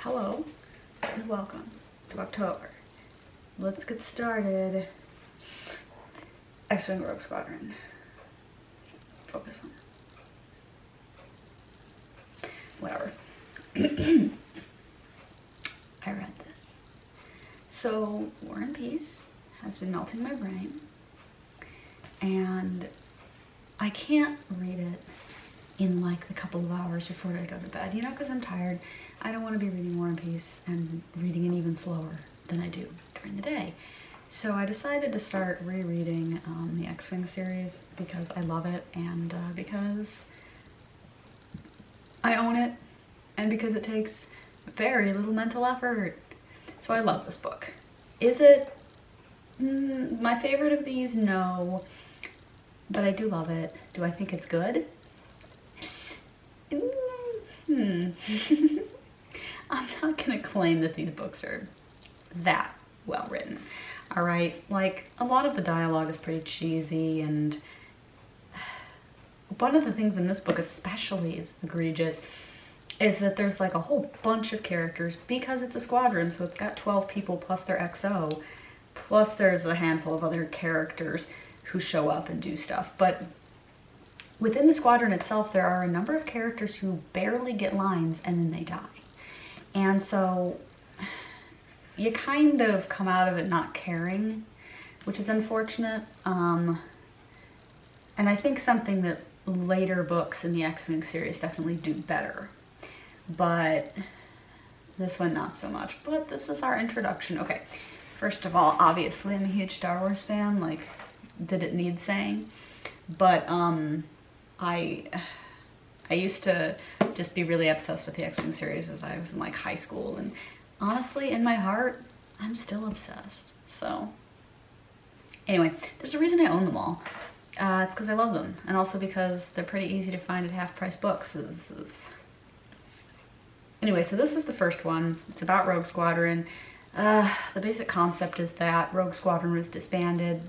Hello and welcome to October. Let's get started. X-Wing Rogue Squadron. Focus on it. Whatever. I read this. So, War and Peace has been melting my brain, and I can't read it in like the couple of hours before I go to bed, you know, because I'm tired. I don't want to be reading War and Peace and reading it even slower than I do during the day. So I decided to start rereading the X-Wing series because I love it, and because I own it, and because it takes very little mental effort. So I love this book. Is it my favorite of these? No. But I do love it. Do I think it's good? I'm not gonna claim that these books are that well written. Alright, like, a lot of the dialogue is pretty cheesy, and one of the things in this book especially is egregious is that there's like a whole bunch of characters, because it's a squadron, so it's got 12 people plus their XO, plus there's a handful of other characters who show up and do stuff. But within the squadron itself, there are a number of characters who barely get lines and then they die. And so you kind of come out of it not caring, which is unfortunate. And I think something that later books in the X-Wing series definitely do better. But this one not so much. But this is our introduction. Okay, first of all, obviously I'm a huge Star Wars fan. Like, did it need saying? But I used to just be really obsessed with the X-Wing series as I was in like high school, and honestly, in my heart, I'm still obsessed. So anyway, there's a reason I own them all. It's because I love them, and also because they're pretty easy to find at half-price books. Anyway, so this is the first one. It's about Rogue Squadron. The basic concept is that Rogue Squadron was disbanded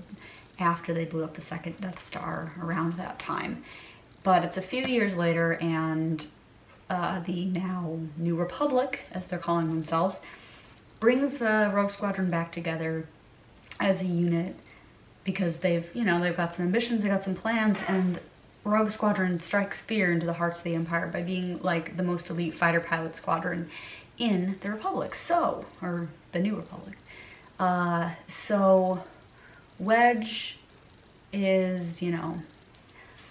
after they blew up the second Death Star around that time. But it's a few years later, and the now New Republic, as they're calling themselves, brings Rogue Squadron back together as a unit because they've got some ambitions, they've got some plans, and Rogue Squadron strikes fear into the hearts of the Empire by being like the most elite fighter pilot squadron in the Republic, or the New Republic. So Wedge is,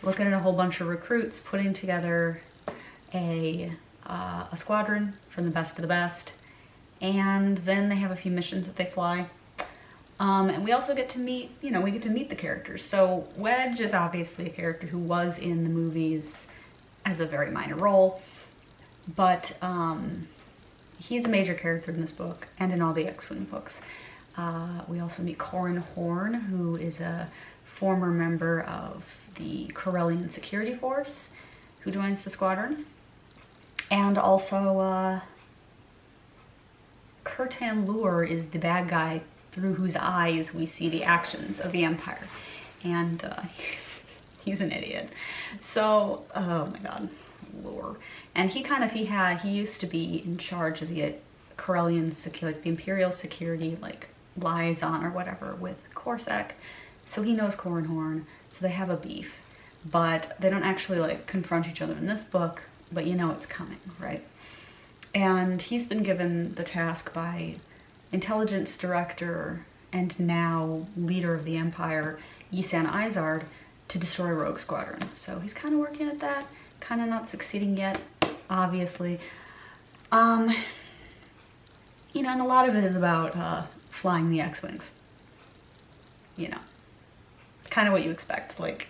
looking at a whole bunch of recruits, putting together a squadron from the best of the best, and then they have a few missions that they fly. And we also get to meet, the characters. So Wedge is obviously a character who was in the movies as a very minor role, but he's a major character in this book and in all the X-Wing books. We also meet Corran Horn, who is a former member of the Corellian security force who joins the squadron. And also, Kurtan Lure is the bad guy through whose eyes we see the actions of the Empire. And he's an idiot. So, oh my god, Lure. And he used to be in charge of the Corellian security, like the Imperial security, like liaison or whatever with Corsac. So he knows Corran Horn, so they have a beef. But they don't actually like confront each other in this book, but you know it's coming, right? And he's been given the task by intelligence director and now leader of the Empire, Yisan Izard, to destroy Rogue Squadron. So he's kind of working at that, kind of not succeeding yet, obviously. And a lot of it is about flying the X-Wings. Kind of what you expect. Like,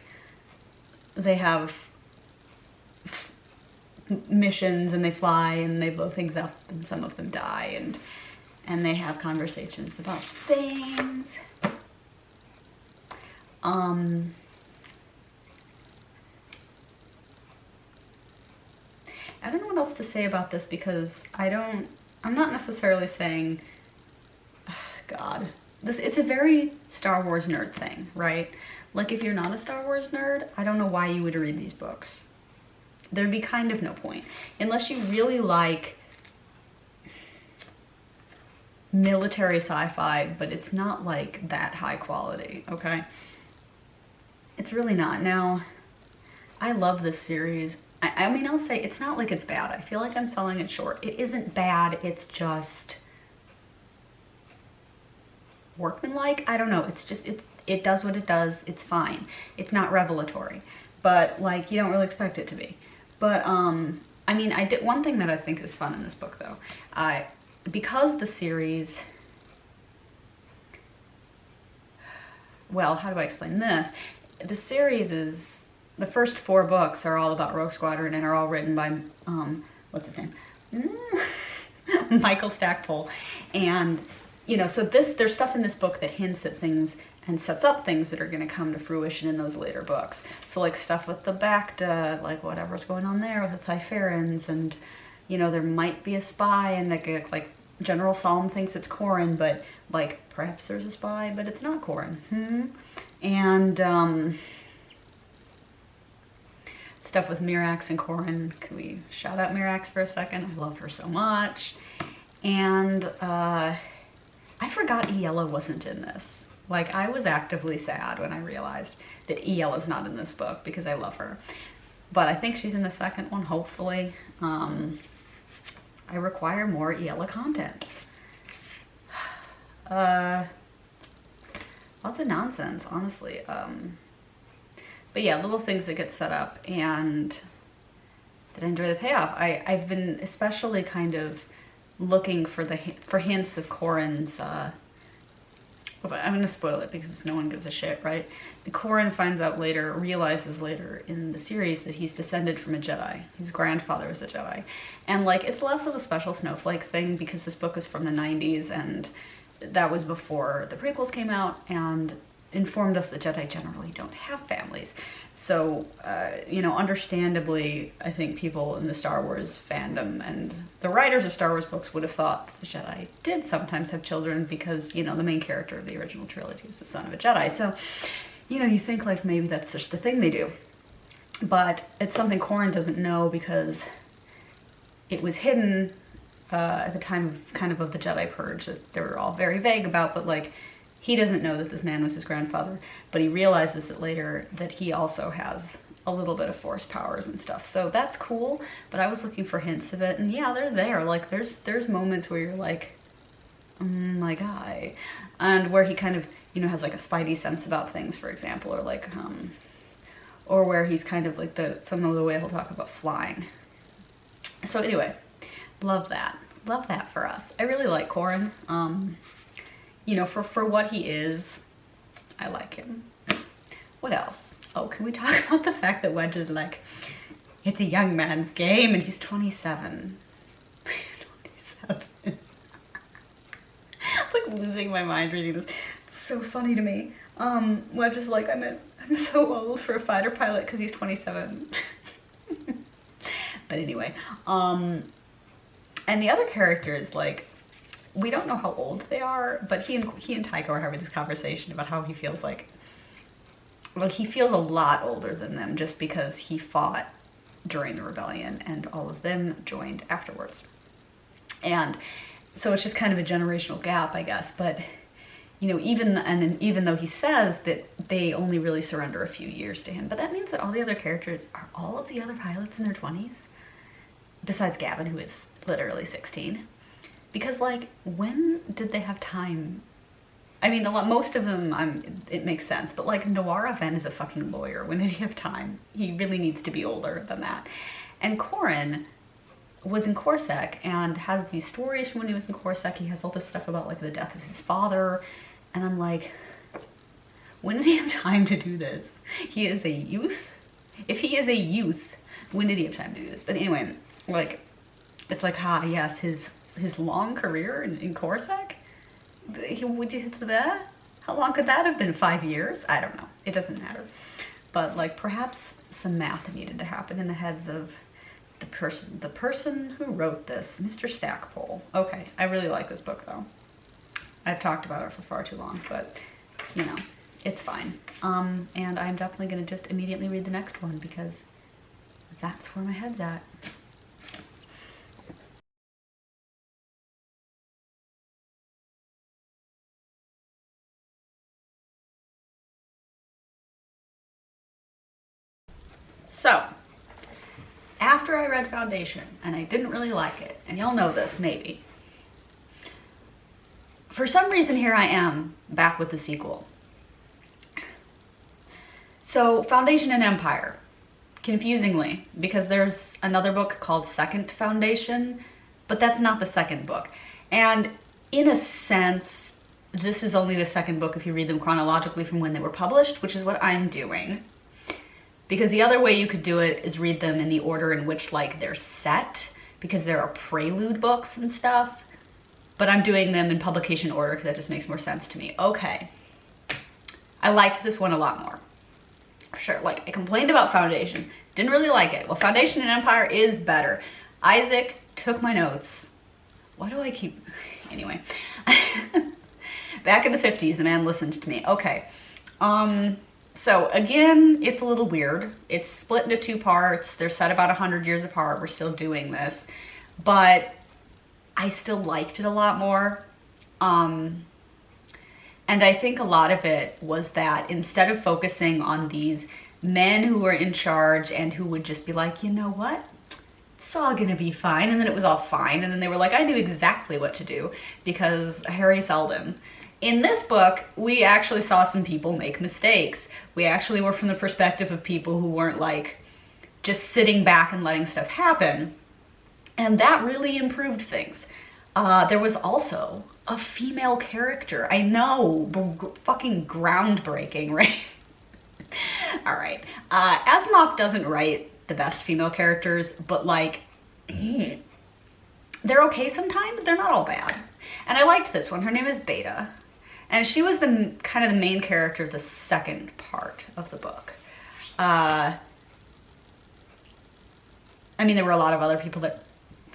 they have missions and they fly and they blow things up and some of them die, and they have conversations about things. I don't know what else to say about this, because I'm not necessarily saying, God, it's a very Star Wars nerd thing, right? Like, if you're not a Star Wars nerd, I don't know why you would read these books. There'd be kind of no point. Unless you really like military sci-fi, but it's not like that high quality, okay? It's really not. Now, I love this series. I mean, I'll say it's not like it's bad. I feel like I'm selling it short. It isn't bad, it's just workmanlike. I don't know. It's just, it does what it does. It's fine. It's not revelatory, but like you don't really expect it to be. But I mean, I did one thing that I think is fun in this book though. Because the series, well, how do I explain this? The series is, the first 4 books are all about Rogue Squadron and are all written by, what's his name? Michael Stackpole. And, you know, so there's stuff in this book that hints at things and sets up things that are going to come to fruition in those later books. So like stuff with the Bacta, like whatever's going on there with the Thyferans, and, you know, there might be a spy, and like General Solm thinks it's Corrin, but like perhaps there's a spy, but it's not Corrin. And stuff with Mirax and Corrin. Can we shout out Mirax for a second? I love her so much. And I forgot Iella wasn't in this. Like, I was actively sad when I realized that Iella's not in this book because I love her. But I think she's in the second one, hopefully. I require more Iella content. Lots of nonsense, honestly. But yeah, little things that get set up, and that I enjoy the payoff. I've been especially kind of looking for hints of Corrin's, I'm going to spoil it because no one gives a shit, right? Corrin finds out later, realizes later in the series that he's descended from a Jedi. His grandfather was a Jedi. And like, it's less of a special snowflake thing because this book is from the 90s, and that was before the prequels came out, and informed us that Jedi generally don't have families. So, you know, understandably, I think people in the Star Wars fandom and the writers of Star Wars books would have thought the Jedi did sometimes have children because, you know, the main character of the original trilogy is the son of a Jedi. So, you know, you think like maybe that's just the thing they do. But it's something Corrin doesn't know because it was hidden at the time of kind of the Jedi Purge that they were all very vague about, but like, he doesn't know that this man was his grandfather, but he realizes it later that he also has a little bit of force powers and stuff. So that's cool, but I was looking for hints of it, and yeah, they're there. Like, there's moments where you're like, my guy, and where he kind of, you know, has like a spidey sense about things, for example, or like, or where he's kind of like some of the way he'll talk about flying. So anyway, love that for us. I really like Corrin. You know, for what he is, I like him. What else? Oh, can we talk about the fact that Wedge is like, it's a young man's game, and he's 27. He's 27. I'm like losing my mind reading this. It's so funny to me. Wedge is like, I'm so old for a fighter pilot because he's 27. But anyway, and the other characters, like, we don't know how old they are, but he and Tycho are having this conversation about how he feels like, well, he feels a lot older than them just because he fought during the rebellion and all of them joined afterwards. And so it's just kind of a generational gap, I guess. But, you know, even though he says that they only really surrender a few years to him, but that means that all the other characters, are all of the other pilots in their 20s? Besides Gavin, who is literally 16. Because, like, when did they have time? I mean, most of them, it makes sense, but like, Noir Aven is a fucking lawyer. When did he have time? He really needs to be older than that. And Corrin was in Corsac and has these stories from when he was in Corsac. He has all this stuff about, like, the death of his father. And I'm like, when did he have time to do this? He is a youth? If he is a youth, when did he have time to do this? But anyway, like, it's like, yes, his long career in Corsac? How long could that have been? 5 years? I don't know. It doesn't matter. But like, perhaps some math needed to happen in the heads of the person who wrote this, Mr. Stackpole. Okay, I really like this book though. I've talked about it for far too long, but you know, it's fine. And I'm definitely gonna just immediately read the next one because that's where my head's at. So, after I read Foundation, and I didn't really like it, and y'all know this, maybe, for some reason here I am, back with the sequel. So, Foundation and Empire, confusingly, because there's another book called Second Foundation, but that's not the second book. And in a sense, this is only the second book if you read them chronologically from when they were published, which is what I'm doing. Because the other way you could do it is read them in the order in which, like, they're set, because there are prelude books and stuff. But I'm doing them in publication order because that just makes more sense to me. Okay. I liked this one a lot more. Sure, like, I complained about Foundation. Didn't really like it. Well, Foundation and Empire is better. Isaac took my notes. Why do I keep... Anyway. Back in the 50s, the man listened to me. Okay. So again, it's a little weird. It's split into two parts. They're set about 100 years apart. We're still doing this. But I still liked it a lot more. And I think a lot of it was that instead of focusing on these men who were in charge and who would just be like, you know what? It's all gonna be fine. And then it was all fine. And then they were like, I knew exactly what to do because Harry Seldon. In this book, we actually saw some people make mistakes. We actually were from the perspective of people who weren't like just sitting back and letting stuff happen. And that really improved things. There was also a female character. I know, fucking groundbreaking, right? All right. Asimov doesn't write the best female characters, but like, they're okay sometimes. They're not all bad. And I liked this one. Her name is Beta. And she was the kind of the main character of the second part of the book. I mean, there were a lot of other people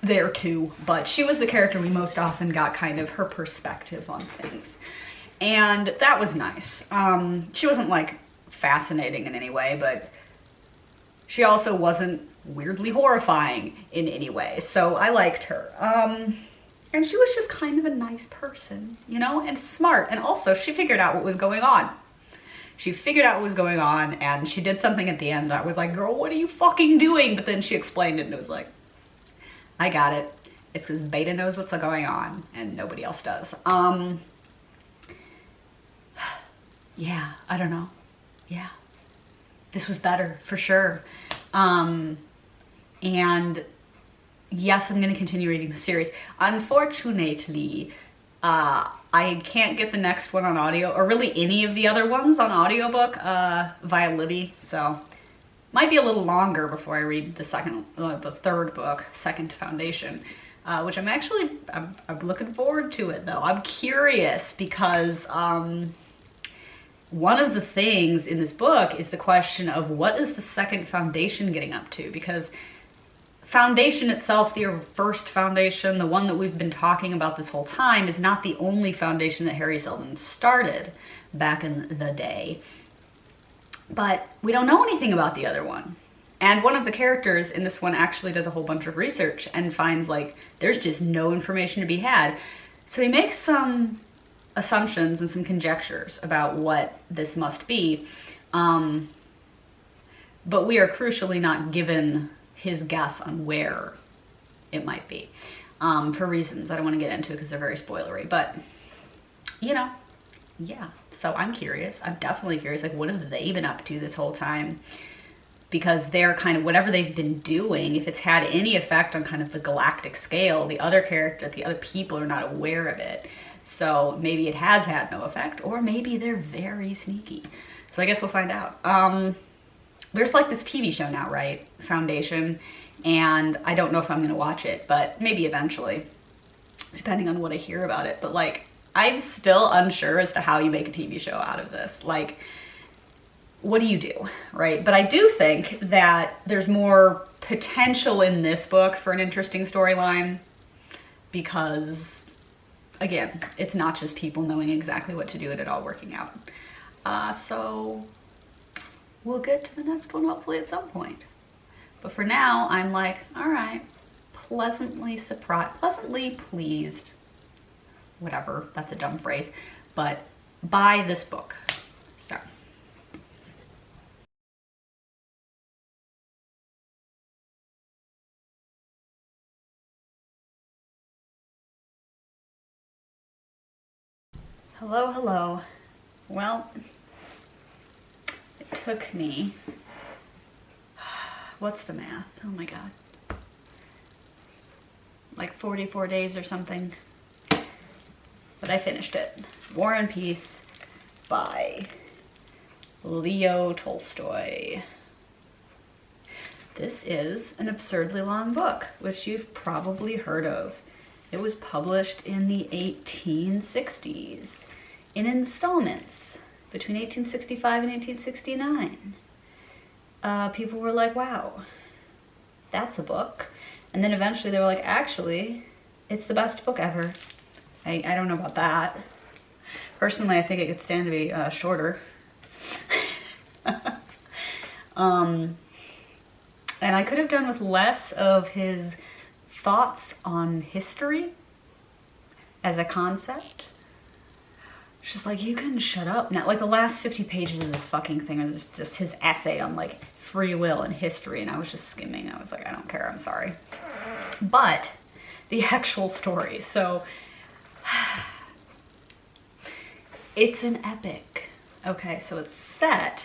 there too, but she was the character we most often got kind of her perspective on things. And that was nice. She wasn't like fascinating in any way, but she also wasn't weirdly horrifying in any way. So I liked her. And she was just kind of a nice person, you know, and smart. And also, she figured out what was going on. She figured out what was going on, and she did something at the end. I was like, girl, what are you fucking doing? But then she explained it, and it was like, I got it. It's because Beta knows what's going on, and nobody else does. Yeah, I don't know. Yeah. This was better, for sure. And yes, I'm going to continue reading the series. Unfortunately, I can't get the next one on audio, or really any of the other ones on audiobook via Libby, so might be a little longer before I read the third book, Second Foundation, which I'm looking forward to it though. I'm curious because one of the things in this book is the question of what is the Second Foundation getting up to, because Foundation itself, the first Foundation, the one that we've been talking about this whole time, is not the only Foundation that Harry Seldon started back in the day. But we don't know anything about the other one. And one of the characters in this one actually does a whole bunch of research and finds like there's just no information to be had. So he makes some assumptions and some conjectures about what this must be. But we are crucially not given his guess on where it might be, for reasons I don't want to get into because they're very spoilery, but you know, yeah. So I'm curious. I'm definitely curious, like what have they been up to this whole time? Because they're kind of, whatever they've been doing, if it's had any effect on kind of the galactic scale, the other people are not aware of it. So maybe it has had no effect, or maybe they're very sneaky. So I guess we'll find out. There's like this TV show now, right? Foundation. And I don't know if I'm going to watch it, but maybe eventually, depending on what I hear about it. But like, I'm still unsure as to how you make a TV show out of this. Like, what do you do, right? But I do think that there's more potential in this book for an interesting storyline because, again, it's not just people knowing exactly what to do and it all working out. So we'll get to the next one hopefully at some point. But for now, I'm like, all right, pleasantly surprised, pleasantly pleased, whatever, that's a dumb phrase, but by this book. So. Hello, hello. Well, it took me, what's the math? Oh my god. Like 44 days or something. But I finished it. War and Peace by Leo Tolstoy. This is an absurdly long book, which you've probably heard of. It was published in the 1860s in installments between 1865 and 1869. People were like, wow, that's a book. And then eventually they were like, actually, it's the best book ever. I don't know about that. Personally, I think it could stand to be shorter. And I could have done with less of his thoughts on history as a concept. It's just like, you can shut up now. Like, the last 50 pages of this fucking thing are just his essay on, like, free will and history, and I was just skimming. I was like, I don't care, I'm sorry. But the actual story, so it's an epic. Okay, so it's set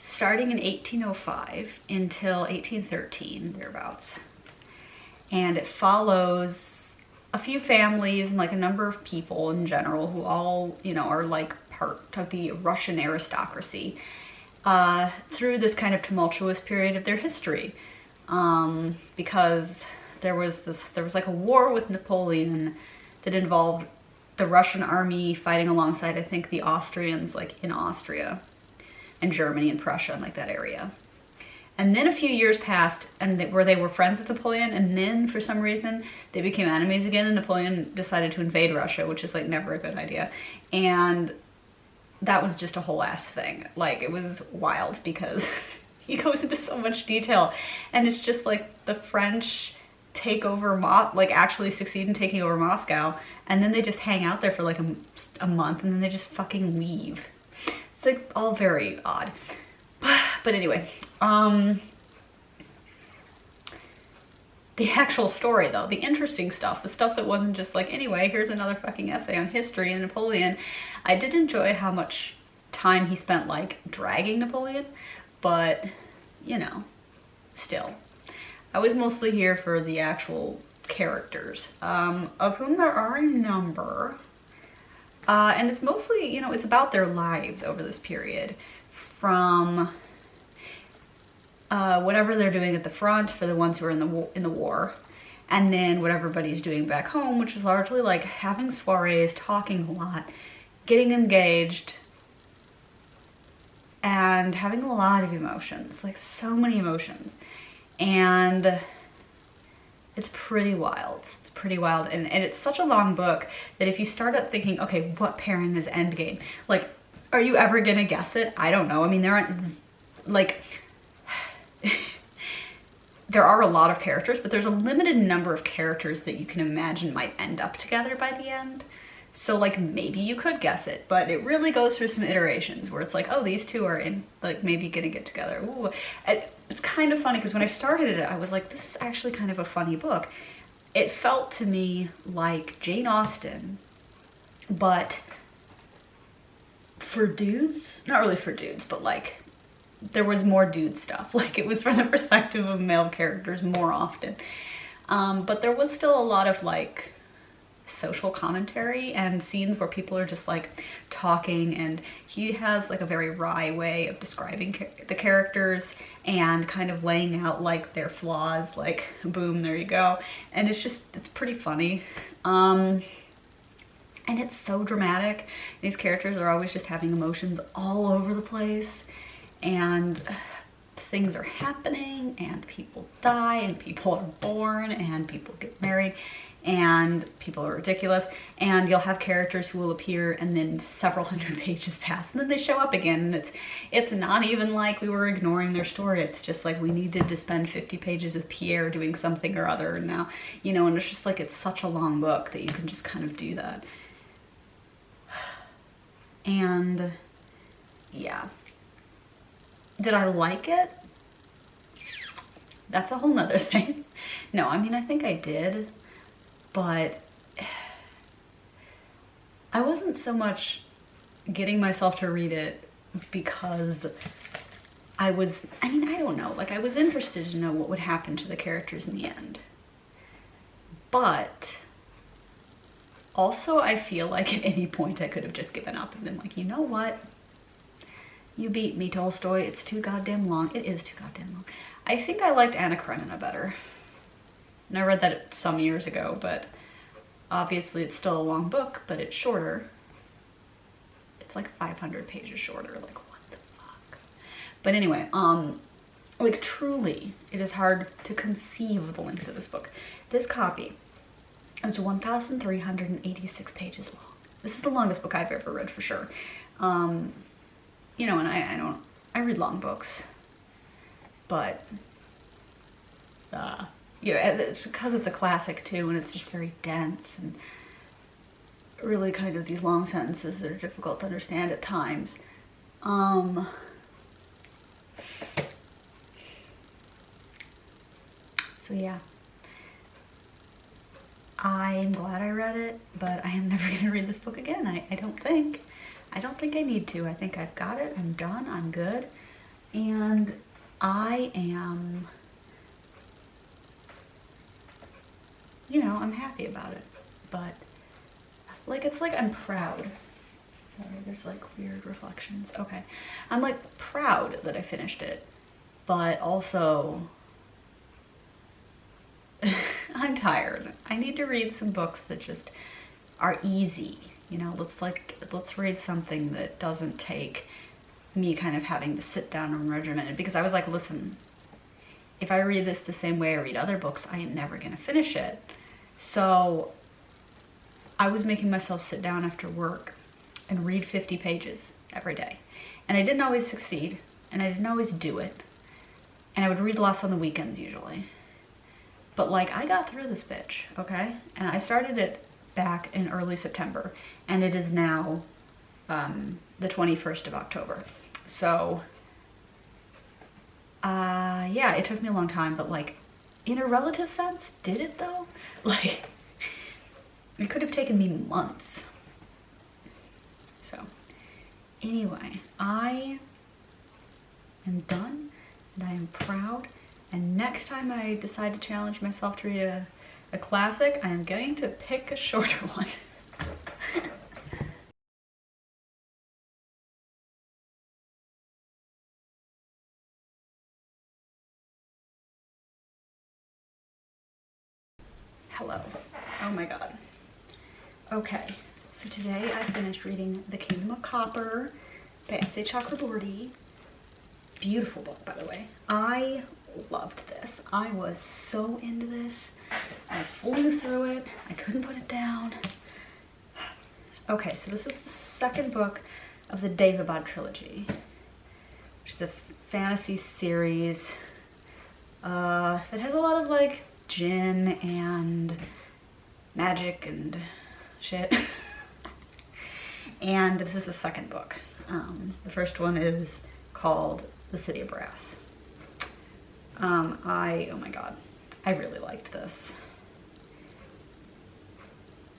starting in 1805 until 1813, thereabouts. And it follows a few families and like a number of people in general who all, you know, are like part of the Russian aristocracy through this kind of tumultuous period of their history. Because there was like a war with Napoleon that involved the Russian army fighting alongside, I think, the Austrians, like in Austria and Germany and Prussia and like that area. And then a few years passed where they were friends with Napoleon, and then for some reason they became enemies again, and Napoleon decided to invade Russia, which is like never a good idea. And that was just a whole ass thing. Like, it was wild because he goes into so much detail, and it's just like the French take over, like actually succeed in taking over Moscow, and then they just hang out there for like a month, and then they just fucking leave. It's like all very odd. But anyway, the actual story though, the interesting stuff, the stuff that wasn't just like, anyway, here's another fucking essay on history and Napoleon. I did enjoy how much time he spent like dragging Napoleon, but you know, still. I was mostly here for the actual characters, of whom there are a number. And it's mostly, you know, it's about their lives over this period, from whatever they're doing at the front for the ones who are in the war, and then what everybody's doing back home, which is largely like having soirees, talking a lot, getting engaged, and having a lot of emotions, like so many emotions. And it's pretty wild. It's pretty wild. And it's such a long book that if you start up thinking, okay, what pairing is Endgame? Like, are you ever gonna guess it? I don't know. I mean, there aren't, like, there are a lot of characters, but there's a limited number of characters that you can imagine might end up together by the end. So like, maybe you could guess it, but it really goes through some iterations where it's like, oh, these two are in, like, maybe gonna get together. Ooh. It's kind of funny because when I started it, I was like, this is actually kind of a funny book. It felt to me like Jane Austen, but for dudes. Not really for dudes, but like, there was more dude stuff. Like, it was from the perspective of male characters more often. But there was still a lot of like social commentary and scenes where people are just like talking, and he has like a very wry way of describing the characters and kind of laying out like their flaws, like boom, there you go. And it's pretty funny. And it's so dramatic. These characters are always just having emotions all over the place, and things are happening, and people die, and people are born, and people get married, and people are ridiculous, and you'll have characters who will appear and then several hundred pages pass and then they show up again, and it's not even like we were ignoring their story. It's just like we needed to spend 50 pages with Pierre doing something or other, and now, you know, and it's just like, it's such a long book that you can just kind of do that. And yeah. Did I like it? That's a whole nother thing. No, I mean, I think I did, but I wasn't so much getting myself to read it because I don't know, like I was interested to know what would happen to the characters in the end. But also I feel like at any point I could have just given up and been like, you know what? You beat me, Tolstoy. It's too goddamn long. It is too goddamn long. I think I liked Anna Karenina better. And I read that some years ago, but obviously it's still a long book, but it's shorter. It's like 500 pages shorter. Like, what the fuck? But anyway, like truly, it is hard to conceive of the length of this book. This copy is 1,386 pages long. This is the longest book I've ever read for sure. You know, and I read long books, but, you know, it's because it's a classic too, and it's just very dense and really kind of these long sentences that are difficult to understand at times. So yeah, I'm glad I read it, but I am never going to read this book again. I don't think I need to. I think I've got it. I'm done. I'm good. And I am, you know, I'm happy about it. But, like, it's like I'm proud. Sorry, there's like weird reflections. Okay. I'm like proud that I finished it, but also I'm tired. I need to read some books that just are easy. You know, let's read something that doesn't take me kind of having to sit down and regiment it, because I was like, listen, if I read this the same way I read other books, I am never gonna finish it. So I was making myself sit down after work and read 50 pages every day. And I didn't always succeed, and I didn't always do it. And I would read less on the weekends usually. But like, I got through this bitch, okay? And I started it back in early September, and it is now the 21st of October. So yeah, it took me a long time, but like in a relative sense, did it though? Like, it could have taken me months. So anyway, I am done and I am proud, and next time I decide to challenge myself to read a classic, I am going to pick a shorter one. Hello. Oh my god. Okay, so today I finished reading The Kingdom of Copper by S.A. Chakraborty. Beautiful book, by the way. I loved this. I was so into this. I flew through it. I couldn't put it down. Okay, so this is the second book of the Daevabad trilogy, which is a fantasy series that has a lot of like djinn and magic and shit. And this is the second book. The first one is called The City of Brass. Oh my god, I really liked this.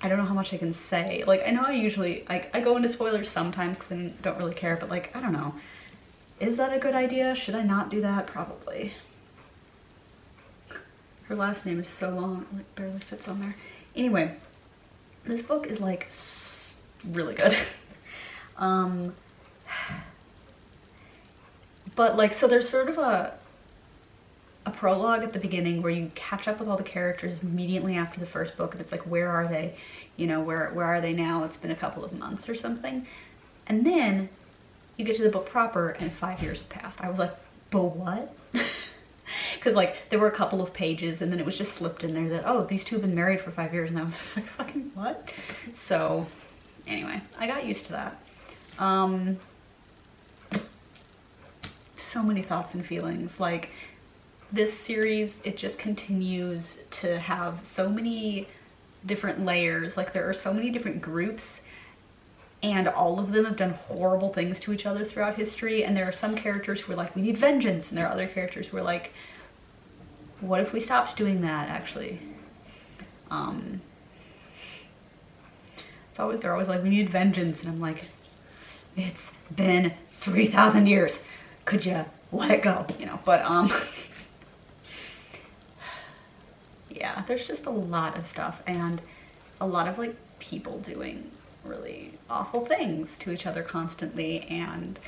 I don't know how much I can say. Like, I know I usually, I go into spoilers sometimes because I don't really care, but like, I don't know. Is that a good idea? Should I not do that? Probably. Her last name is so long, it like barely fits on there. Anyway, this book is like really good. But like, so there's sort of a prologue at the beginning where you catch up with all the characters immediately after the first book, and it's like, where are they? You know, where are they now? It's been a couple of months or something. And then you get to the book proper and 5 years have passed. I was like, but what? Because like, there were a couple of pages and then it was just slipped in there that, oh, these two have been married for 5 years, and I was like, fucking what? So anyway, I got used to that. So many thoughts and feelings. Like, this series, it just continues to have so many different layers. Like, there are so many different groups, and all of them have done horrible things to each other throughout history. And there are some characters who are like, we need vengeance, and there are other characters who are like, what if we stopped doing that, actually? It's they're always like, we need vengeance. And I'm like, it's been 3,000 years. Could you let it go? You know, but, yeah, there's just a lot of stuff and a lot of like people doing really awful things to each other constantly. And,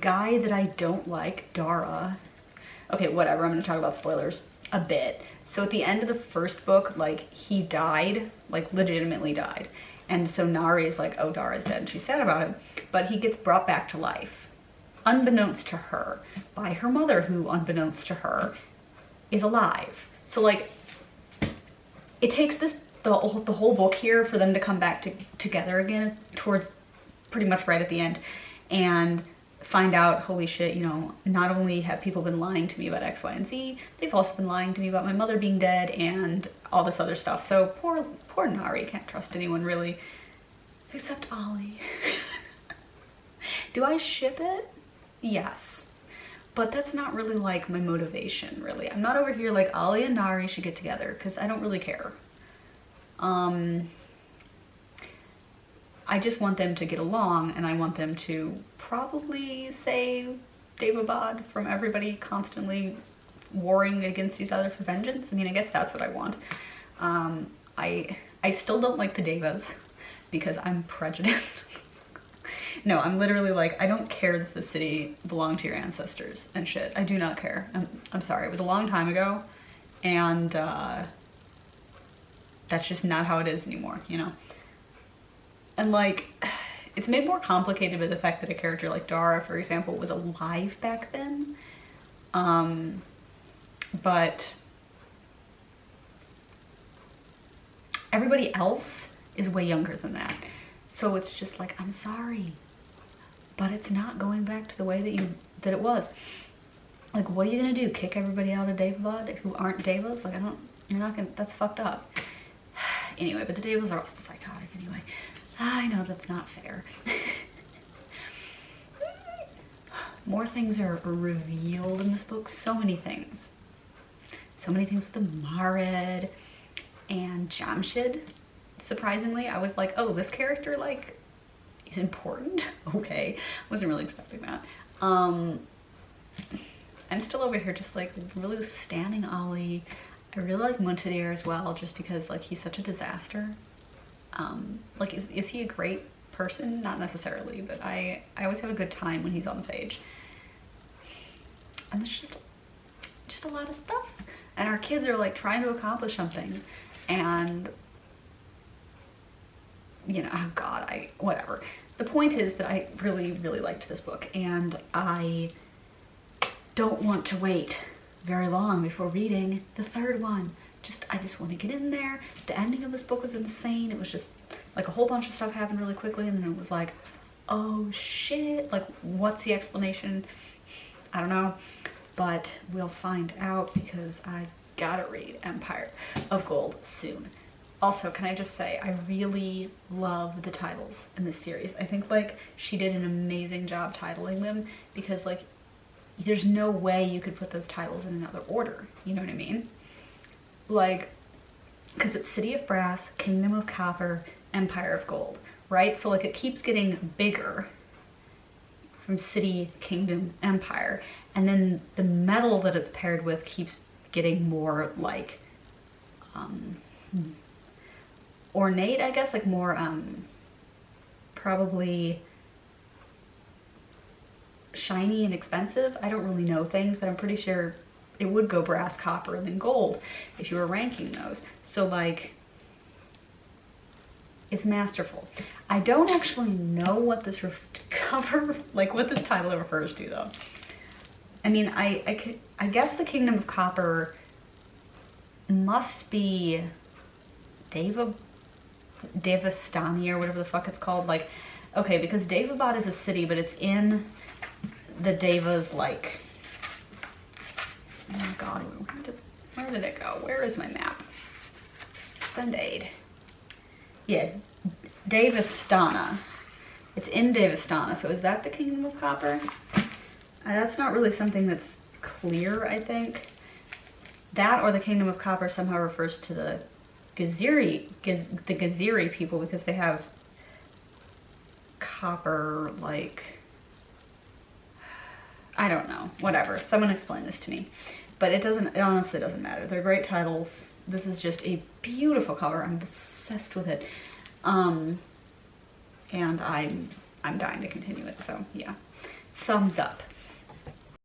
guy that I don't like, Dara. Okay, whatever, I'm gonna talk about spoilers a bit. So at the end of the first book, like, he died, like, legitimately died. And so Nari is like, oh, Dara's dead, and she's sad about it. But he gets brought back to life, unbeknownst to her, by her mother, who, unbeknownst to her, is alive. So, like, it takes the whole book here for them to come back together again towards pretty much right at the end. And find out, holy shit, you know, not only have people been lying to me about X, Y, and Z, they've also been lying to me about my mother being dead and all this other stuff. So poor Nari, can't trust anyone really, except Ollie. Do I ship it? Yes. But that's not really like my motivation, really. I'm not over here like Ollie and Nari should get together, because I don't really care. I just want them to get along, and I want them to probably save Daevabad from everybody constantly warring against each other for vengeance. I mean, I guess that's what I want. I still don't like the Devas because I'm prejudiced. No, I'm literally like, I don't care that the city belonged to your ancestors and shit. I do not care. I'm sorry. It was a long time ago, and that's just not how it is anymore, you know? And like, it's made more complicated by the fact that a character like Dara, for example, was alive back then. But everybody else is way younger than that. So it's just like, I'm sorry, but it's not going back to the way that it was. Like, what are you gonna do? Kick everybody out of Daevabad who aren't Devas? Like, you're not gonna, that's fucked up. Anyway, but the Devas are also psychotic anyway. I know that's not fair. More things are revealed in this book. So many things. So many things with the Marid and Jamshid. Surprisingly, I was like, oh, this character, like, is important? Okay. Wasn't really expecting that. I'm still over here just, like, really standing Ollie. I really like Muntadir as well, just because, like, he's such a disaster. Like, is he a great person? Not necessarily, but I always have a good time when he's on the page. And there's just a lot of stuff. And our kids are like trying to accomplish something. And, you know, oh God, whatever. The point is that I really, really liked this book, and I don't want to wait very long before reading the third one. I just want to get in there. The ending of this book was insane. It was just like a whole bunch of stuff happened really quickly, and then it was like, oh shit, like, what's the explanation? I don't know, but we'll find out because I gotta read Empire of Gold soon. Also, can I just say, I really love the titles in this series. I think, like, she did an amazing job titling them, because, like, there's no way you could put those titles in another order, you know what I mean? Like, because it's City of Brass, Kingdom of Copper, Empire of Gold, right? So, like, it keeps getting bigger from City, Kingdom, Empire, and then the metal that it's paired with keeps getting more, like, ornate, I guess, like more, probably shiny and expensive. I don't really know things, but I'm pretty sure it would go brass, copper, and then gold if you were ranking those. So, like, it's masterful. I don't actually know what this cover, like, what this title refers to, though. I mean, I guess the Kingdom of Copper must be Devastani or whatever the fuck it's called. Like, okay, because Daevabad is a city, but it's in the Devas, like, oh God, where did it go? Where is my map? Send aid. Yeah, Devastana. It's in Devastana, so is that the Kingdom of Copper? That's not really something that's clear, I think. That or the Kingdom of Copper somehow refers to the Gaziri people because they have copper, like, I don't know, whatever. Someone explain this to me. But it honestly doesn't matter. They're great titles. This is just a beautiful cover. I'm obsessed with it. And I'm dying to continue it, so yeah. Thumbs up.